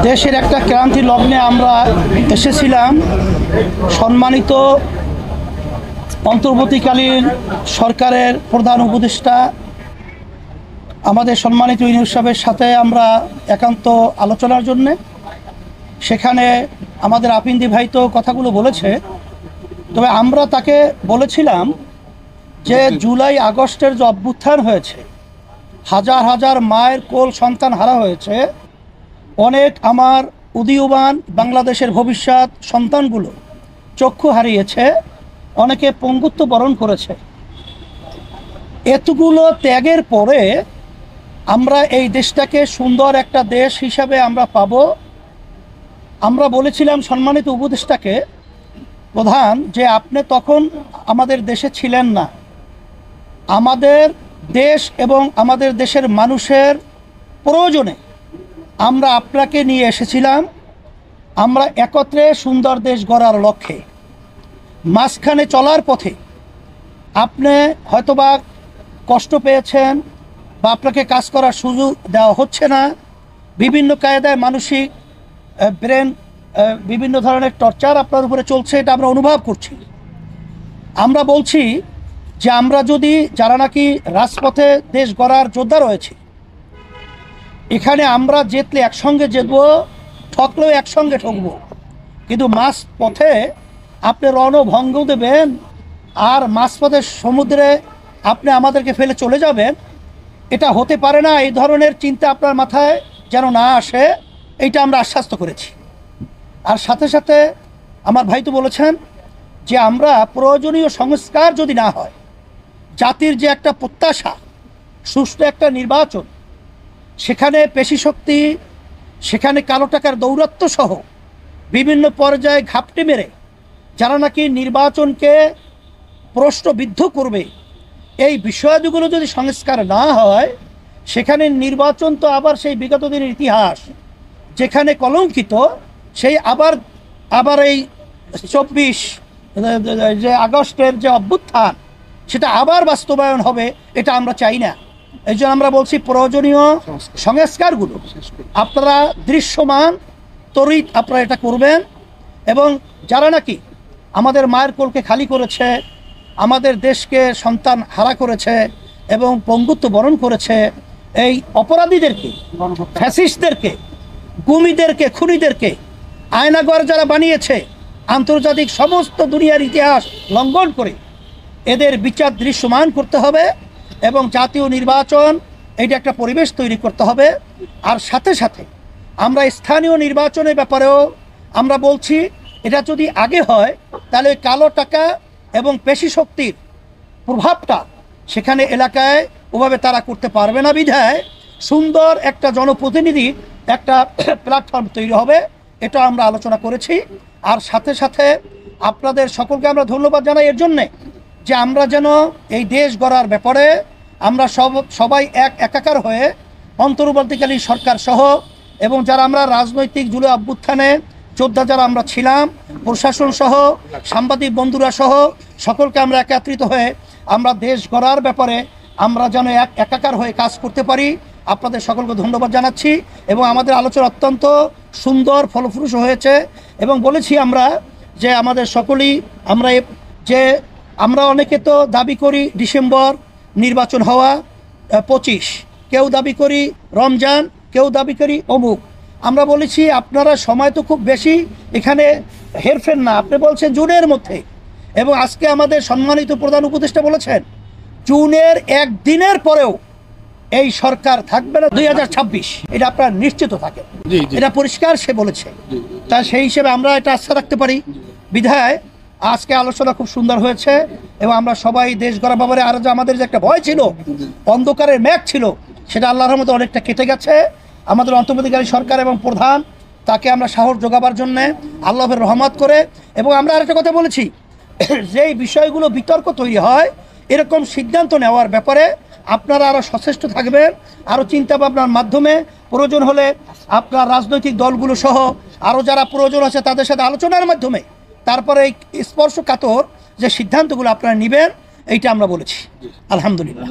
দেশের একটা ক্রান্তি লগ্নে আমরা এসেছিলাম। সম্মানিত অন্তর্বর্তীকালীন সরকারের প্রধান উপদেষ্টা আমাদের সম্মানিত ইউনূস সাহেবের সাথে আমরা একান্ত আলোচনার জন্যে। সেখানে আমাদের আপিন্দি ভাই তো কথাগুলো বলেছে, তবে আমরা তাকে বলেছিলাম যে জুলাই আগস্টের যে অভ্যুত্থান হয়েছে, হাজার হাজার মায়ের কোল সন্তান হারা হয়েছে, অনেক আমার উদীয়মান বাংলাদেশের ভবিষ্যৎ সন্তানগুলো চক্ষু হারিয়েছে, অনেকে পঙ্গুত্ব বরণ করেছে। এতগুলো ত্যাগের পরে আমরা এই দেশটাকে সুন্দর একটা দেশ হিসাবে আমরা পাব। আমরা বলেছিলাম সম্মানিত উপদেষ্টাকে প্রধান যে আপনি তখন আমাদের দেশে ছিলেন না, আমাদের দেশ এবং আমাদের দেশের মানুষের প্রয়োজনে আমরা আপনাকে নিয়ে এসেছিলাম। আমরা একত্রে সুন্দর দেশ গড়ার লক্ষ্যে মাঝখানে চলার পথে আপনি হয়তোবা কষ্ট পেয়েছেন বা আপনাকে কাজ করার সুযোগ দেওয়া হচ্ছে না, বিভিন্ন কায়দায় মানসিক ব্রেন বিভিন্ন ধরনের টর্চার আপনার উপরে চলছে, এটা আমরা অনুভব করছি। আমরা বলছি যে আমরা যদি যারা নাকি রাজপথে দেশ গড়ার যোদ্ধা রয়েছে, এখানে আমরা জিতলে একসঙ্গে জিতবো, ঠকলেও একসঙ্গে ঠকবো, কিন্তু মাঝপথে আপনি রণভঙ্গ দেবেন আর মাঝপথের সমুদ্রে আপনি আমাদেরকে ফেলে চলে যাবেন, এটা হতে পারে না। এই ধরনের চিন্তা আপনার মাথায় যেন না আসে, এইটা আমরা আশ্বস্ত করেছি। আর সাথে সাথে আমার ভাই তো বলেছেন যে আমরা প্রয়োজনীয় সংস্কার যদি না হয়, জাতির যে একটা প্রত্যাশা সুষ্ঠু একটা নির্বাচন, সেখানে পেশি শক্তি, সেখানে কালো টাকার দৌরাত্ম্য সহ বিভিন্ন পর্যায়ে ঘাপটি মেরে যারা নাকি নির্বাচনকে প্রশ্নবিদ্ধ করবে, এই বিষয়গুলো যদি সংস্কার না হয়, সেখানে নির্বাচন তো আবার সেই বিগত দিনের ইতিহাস যেখানে কলঙ্কিত, সেই আবার এই 24 যে আগস্টের যে অভ্যুত্থান, সেটা আবার বাস্তবায়ন হবে, এটা আমরা চাই না। এই জন্য আমরা বলছি প্রয়োজনীয় সংস্কারগুলো আপনারা দৃশ্যমান তরিত আপনারা এটা করবেন। এবং যারা নাকি আমাদের মায়ের কোলকে খালি করেছে, আমাদের দেশকে সন্তান হারা করেছে এবং পঙ্গুত্ব বরণ করেছে, এই অপরাধীদেরকে, ফ্যাসিস্টদেরকে, গুমিদেরকে, খুনিদেরকে, আয়নাঘর যারা বানিয়েছে আন্তর্জাতিক সমস্ত দুনিয়ার ইতিহাস লঙ্ঘন করে, এদের বিচার দৃশ্যমান করতে হবে এবং জাতীয় নির্বাচন এইটা একটা পরিবেশ তৈরি করতে হবে। আর সাথে সাথে আমরা স্থানীয় নির্বাচনের ব্যাপারেও আমরা বলছি, এটা যদি আগে হয় তাহলে কালো টাকা এবং পেশি শক্তির প্রভাবটা সেখানে এলাকায় ওভাবে তারা করতে পারবে না, বিধায় সুন্দর একটা জনপ্রতিনিধি একটা প্ল্যাটফর্ম তৈরি হবে, এটা আমরা আলোচনা করেছি। আর সাথে সাথে আপনাদের সকলকে আমরা ধন্যবাদ জানাই এর জন্যে যে আমরা যেন এই দেশ গড়ার ব্যাপারে আমরা সবাই একাকার হয়ে অন্তর্বর্তীকালীন সরকার সহ এবং যারা আমরা রাজনৈতিক জুলাই অভ্যুত্থানে যোদ্ধা যারা আমরা ছিলাম, প্রশাসন সহ সাংবাদিক বন্ধুরা সহ সকলকে আমরা একত্রিত হয়ে আমরা দেশ গড়ার ব্যাপারে আমরা যেন একাকার হয়ে কাজ করতে পারি। আপনাদের সকলকে ধন্যবাদ জানাচ্ছি এবং আমাদের আলোচনা অত্যন্ত সুন্দর ফলপ্রসূ হয়েছে। এবং বলেছি আমরা যে আমাদের সকলেই আমরা অনেকে তো দাবি করি ডিসেম্বর নির্বাচন হওয়া, 25, কেউ দাবি করি রমজান, কেউ দাবি করি অমুক। আমরা বলেছি আপনারা সময় তো খুব বেশি এখানে হেরফের না, আপনি বলছেন জুনের মধ্যে, এবং আজকে আমাদের সম্মানিত প্রধান উপদেষ্টা বলেছেন জুনের একদিনের পরেও এই সরকার থাকবে না 2026, এটা আপনারা নিশ্চিত থাকেন, এটা পরিষ্কার সে বলেছে। তা সেই হিসেবে আমরা এটা আস্থা রাখতে পারি, বিধায় আজকে আলোচনা খুব সুন্দর হয়েছে এবং আমরা সবাই দেশ গড়া ব্যাপারে আর যে আমাদের যে একটা ভয় ছিল, অন্ধকারের মেঘ ছিল, সেটা আল্লাহর রহমতে অনেকটা কেটে গেছে। আমাদের অন্তর্বর্তীকালীন সরকার এবং প্রধান তাকে আমরা সাহস যোগাবার জন্যে আল্লাহর রহমত করে। এবং আমরা আরেকটা কথা বলেছি, যেই বিষয়গুলো বিতর্ক তৈরি হয়, এরকম সিদ্ধান্ত নেওয়ার ব্যাপারে আপনারা আরও সচেষ্ট থাকবেন, আরও চিন্তাভাবনার মাধ্যমে প্রয়োজন হলে আপনার রাজনৈতিক দলগুলো সহ আরও যারা প্রয়োজন আছে তাদের সাথে আলোচনার মাধ্যমে তারপরে এই স্পর্শকাতর যে সিদ্ধান্তগুলো আপনারা নেবেন, এইটা আমরা বলেছি। আলহামদুলিল্লাহ।